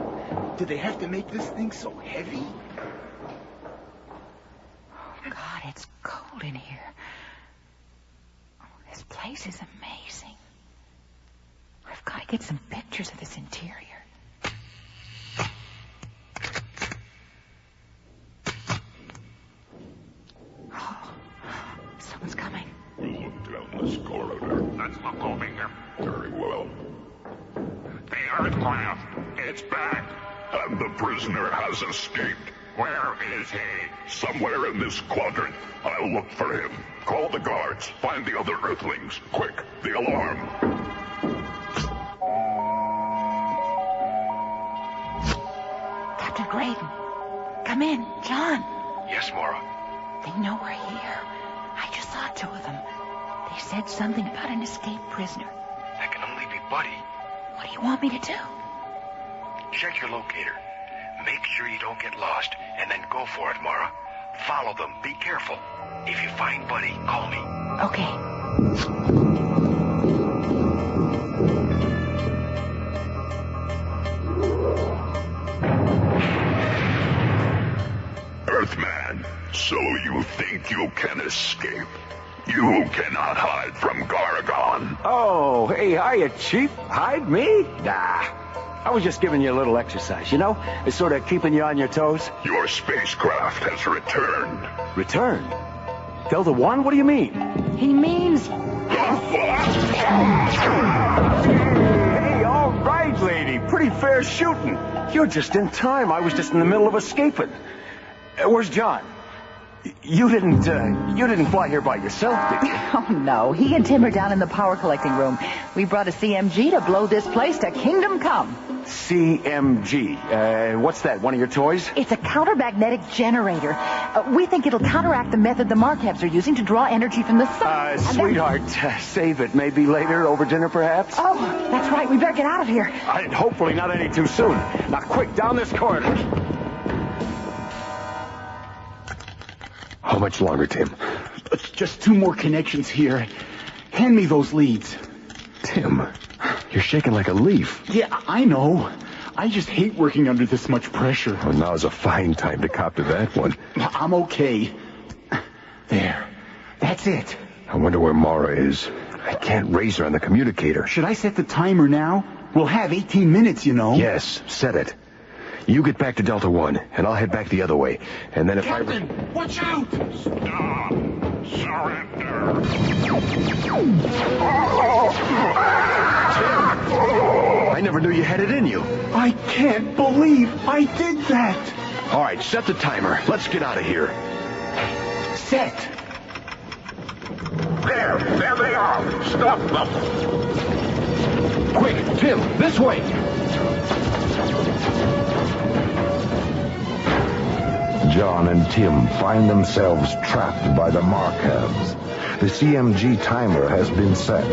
[SPEAKER 4] Did they have to make this thing so heavy?
[SPEAKER 9] Oh, God, it's cold in here. Oh, this place is amazing. I've got to get some pictures of this interior. Oh, someone's coming.
[SPEAKER 13] We'll look down this corridor. Let's look over here. Very well. The Earthcraft, it's back. And the prisoner has escaped. Where is he? Somewhere in this quadrant. I'll look for him. Call the guards. Find the other Earthlings. Quick, the alarm.
[SPEAKER 9] Captain Graydon, come in. John.
[SPEAKER 14] Yes, Mora.
[SPEAKER 9] They know we're here. I just saw two of them. They said something about an escaped prisoner.
[SPEAKER 14] That can only be Buddy.
[SPEAKER 9] What do you want me to do?
[SPEAKER 14] Check your locator. Make sure you don't get lost, and then go for it, Mara. Follow them. Be careful. If you find Buddy, call me.
[SPEAKER 9] Okay.
[SPEAKER 13] Earthman, so you think you can escape? You cannot hide from Gargon.
[SPEAKER 11] Oh, hey, hiya, Chief. Hide me? Nah. I was just giving you a little exercise, you know? It's sort of keeping you on your toes.
[SPEAKER 13] Your spacecraft has returned.
[SPEAKER 11] Returned? Delta One? What do you mean?
[SPEAKER 9] He means...
[SPEAKER 11] Hey, all right, lady. Pretty fair shooting. You're just in time. I was just in the middle of escaping. Where's John? You didn't fly here by yourself, did you?
[SPEAKER 7] Oh, no. He and Tim are down in the power collecting room. We brought a CMG to blow this place to kingdom come.
[SPEAKER 11] CMG. What's that, one of your toys?
[SPEAKER 7] It's a countermagnetic generator. We think it'll counteract the method the Markevs are using to draw energy from the sun.
[SPEAKER 11] Sweetheart, save it. Maybe later, over dinner, perhaps?
[SPEAKER 7] Oh, that's right. We better get out of here.
[SPEAKER 11] And hopefully not any too soon. Now, quick, down this corridor.
[SPEAKER 14] How much longer, Tim?
[SPEAKER 4] Just 2 more connections here. Hand me those leads.
[SPEAKER 14] Tim, you're shaking like a leaf.
[SPEAKER 4] Yeah, I know. I just hate working under this much pressure.
[SPEAKER 14] Well, now's a fine time to cop to that one.
[SPEAKER 4] I'm okay. There. That's it.
[SPEAKER 14] I wonder where Mara is. I can't raise her on the communicator.
[SPEAKER 4] Should I set the timer now? We'll have 18 minutes, you know.
[SPEAKER 14] Yes, set it. You get back to Delta One, and I'll head back the other way. And then if
[SPEAKER 4] Captain, watch out!
[SPEAKER 13] Stop! Surrender!
[SPEAKER 14] I never knew you had it in you.
[SPEAKER 4] I can't believe I did that!
[SPEAKER 14] All right, set the timer. Let's get out of here.
[SPEAKER 4] Set!
[SPEAKER 13] There they are! Stop them!
[SPEAKER 14] Quick, Tim, this way!
[SPEAKER 1] John and Tim find themselves trapped by the Markevs. The CMG timer has been set.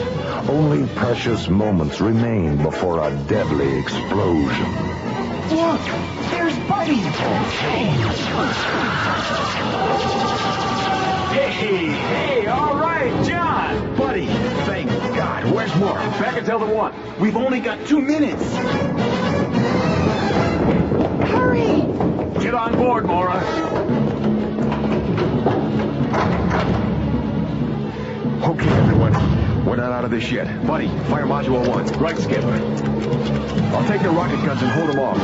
[SPEAKER 1] Only precious moments remain before a deadly explosion.
[SPEAKER 4] Look! There's Buddy!
[SPEAKER 11] Hey, all right, John!
[SPEAKER 4] Buddy, thank God.
[SPEAKER 11] Where's more? Back at Delta One.
[SPEAKER 4] We've only got 2 minutes.
[SPEAKER 7] Hurry!
[SPEAKER 11] Get on board, Mora.
[SPEAKER 14] Okay, everyone. We're not out of this yet. Buddy, fire module 1.
[SPEAKER 11] Right, Skip.
[SPEAKER 14] I'll take the rocket guns and hold them off.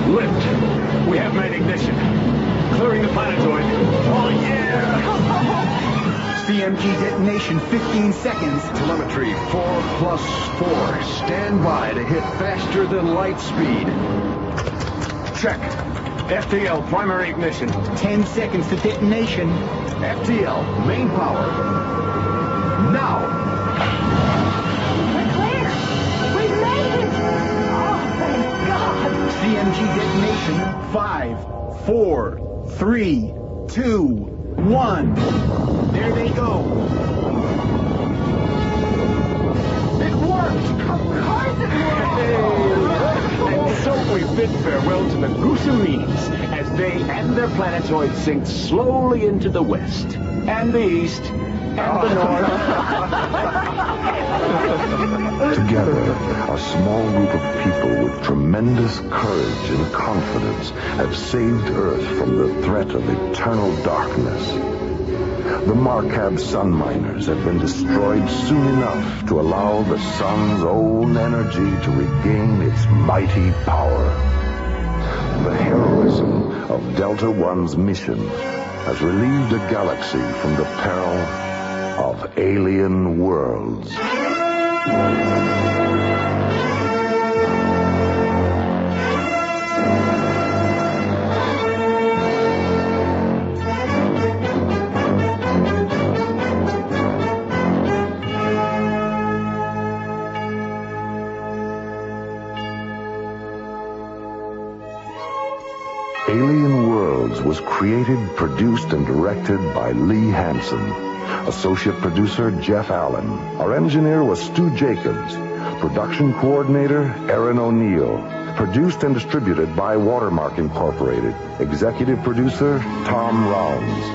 [SPEAKER 11] Lift. We have main ignition. Clearing the planetoid. Oh, yeah!
[SPEAKER 4] CMG detonation, 15 seconds.
[SPEAKER 14] Telemetry 4+4. Stand by to hit faster than light speed.
[SPEAKER 11] Check. FTL, primary ignition.
[SPEAKER 4] 10 seconds to detonation.
[SPEAKER 14] FTL, main power. Now!
[SPEAKER 7] We're clear! We made it!
[SPEAKER 4] CMG detonation. 5, 4, 3, 2, 1. There they go. It worked! Of course it worked!
[SPEAKER 11] And so we bid farewell to the gruesome meanies as they and their planetoid sink slowly into the west, and the east, and the north.
[SPEAKER 1] Together, a small group of people with tremendous courage and confidence have saved Earth from the threat of eternal darkness. The Markab sun miners have been destroyed soon enough to allow the sun's own energy to regain its mighty power. The heroism of Delta One's mission has relieved a galaxy from the peril of alien worlds. Alien Worlds was created, produced, and directed by Lee Hansen. Associate producer, Jeff Allen. Our engineer was Stu Jacobs. Production coordinator, Aaron O'Neill. Produced and distributed by Watermark Incorporated. Executive producer, Tom Rounds.